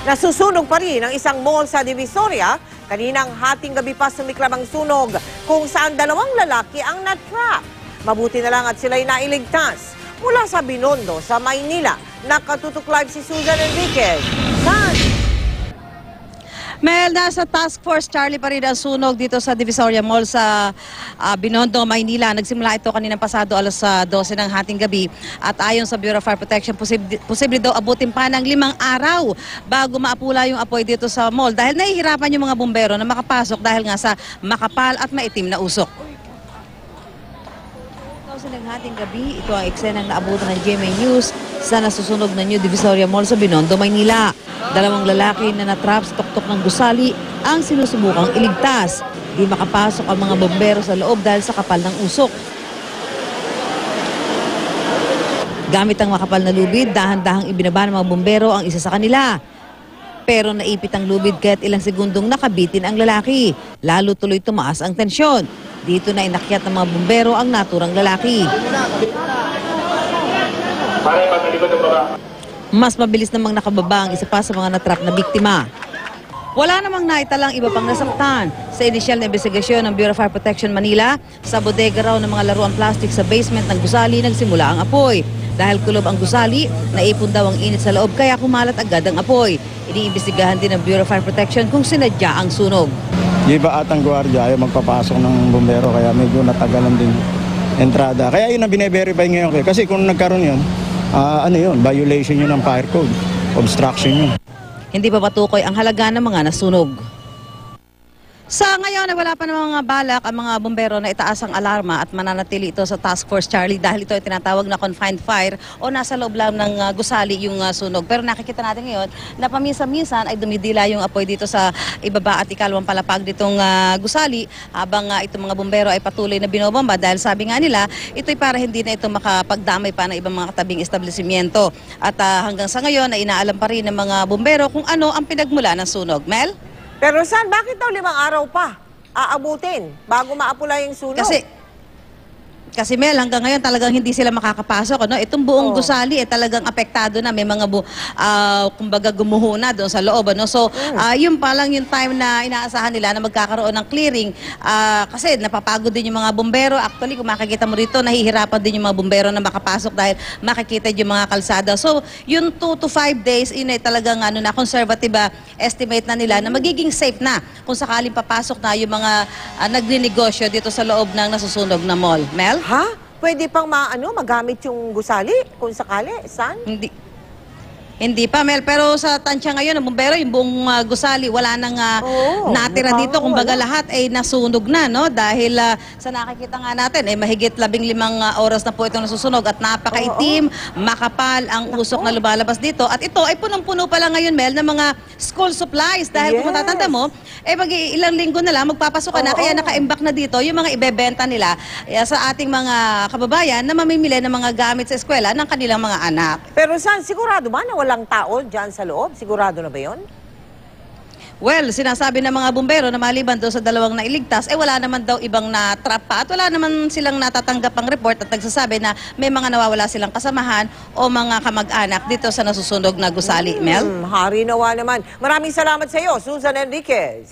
Nasusunog pa rin ang isang mall sa Divisoria. Kaninang hating gabi pa sumiklab ang sunog kung saan dalawang lalaki ang na-trap. Mabuti na lang at sila'y nailigtas. Mula sa Binondo sa Maynila, nakatutok live si Susan Enriquez. Mel, nasa Task Force Charlie pa rin ang sunog dito sa Divisoria Mall sa Binondo, Maynila. Nagsimula ito kaninang pasado alas 12 ng hating gabi. At ayon sa Bureau of Fire Protection, posible daw abutin pa ng 5 araw bago maapula yung apoy dito sa mall. Dahil nahihirapan yung mga bumbero na makapasok dahil nga sa makapal at maitim na usok. Sa hating gabi, ito ang eksenang naabutan ng GMA News sa nasusunog na New Divisoria Mall sa Binondo, Maynila. Dalawang lalaki na natrap sa tuktok ng gusali ang sinusubukang iligtas. Di makapasok ang mga bombero sa loob dahil sa kapal ng usok. Gamit ang makapal na lubid, dahan-dahang ibinaba ng mga bombero ang isa sa kanila. Pero naipit ang lubid kaya't ilang segundong nakabitin ang lalaki. Lalo tuloy tumaas ang tensyon. Dito na inakyat ng mga bumbero ang naturang lalaki. Mas mabilis namang nakababa ang isa pa sa mga natrap na biktima. Wala namang naitalang iba pang nasaktan. Sa inisyal na investigasyon ng Bureau of Fire Protection Manila, sa bodega raw ng mga laruang plastic sa basement ng gusali nagsimula ang apoy. Dahil kulob ang gusali, naipon daw ang init sa loob kaya kumalat agad ang apoy. Iniimbestigahan din ng Bureau of Fire Protection kung sinadya ang sunog. Iba at ang gwardiya ayaw magpapasok ng bumbero kaya medyo natagalan din entrada. Kaya yun ang bine-verify ngayon. Kasi kung nagkaroon yun, violation yun ng fire code, obstruction yun. Hindi pa patukoy ang halaga ng mga nasunog. Sa ngayon, wala pa ng mga balak ang mga bumbero na itaas ang alarma at mananatili ito sa Task Force Charlie dahil ito ay tinatawag na confined fire o nasa loob lang ng gusali yung sunog. Pero nakikita natin ngayon na paminsan-minsan ay dumidila yung apoy dito sa ibaba at ikalawang palapag ditong gusali habang itong mga bumbero ay patuloy na binobomba dahil sabi nga nila, ito'y para hindi na ito makapagdamay pa ng ibang mga katabing establishmento. At hanggang sa ngayon ay inaalam pa rin ng mga bumbero kung ano ang pinagmula ng sunog. Mel? Pero saan, bakit daw 5 araw pa aabutin bago maapula yung sunog? Kasi Mel, hanggang ngayon talagang hindi sila makakapasok. Ano? Itong buong gusali talagang apektado na. May mga kumbaga gumuho na doon sa loob. Ano? So, yun pa lang yung time na inaasahan nila na magkakaroon ng clearing. Kasi napapagod din yung mga bumbero. Actually, kung makikita mo rito, nahihirapan din yung mga bumbero na makapasok dahil makikita yung mga kalsada. So, yung 2 to 5 days, yun ay talagang conservative estimate na nila na magiging safe na kung sakaling papasok na yung mga nagninegosyo dito sa loob ng nasusunog na mall. Mel? Ha? Pwede pang magamit yung gusali kung sakali? Saan? Hindi pa, Mel. Pero sa tansya ngayon, ang bumbero, yung buong gusali, wala nang natira dito. Kumbaga lahat ay nasunog na, no? Dahil sa nakikita nga natin, mahigit 15 oras na po itong nasusunog at napakaitim, makapal ang usok na lumalabas dito. At ito ay punong-puno pa lang ngayon, Mel, ng mga school supplies. Dahil kung matatanda mo, ilang linggo na lang magpapasok na, kaya naka-imbak na dito yung mga ibebenta nila sa ating mga kababayan na mamimili ng mga gamit sa eskwela ng kanilang mga anak. Pero saan? Sigurado ba na walang tao dyan sa loob? Sigurado na ba yun? Well, sinasabi ng mga bumbero na maliban daw sa dalawang nailigtas, wala naman daw ibang na-trap pa at wala naman silang natatanggap ang report at nagsasabi na may mga nawawala silang kasamahan o mga kamag-anak dito sa nasusunog na gusali. Mel? Hari nawa naman. Maraming salamat sa iyo, Susan Enriquez.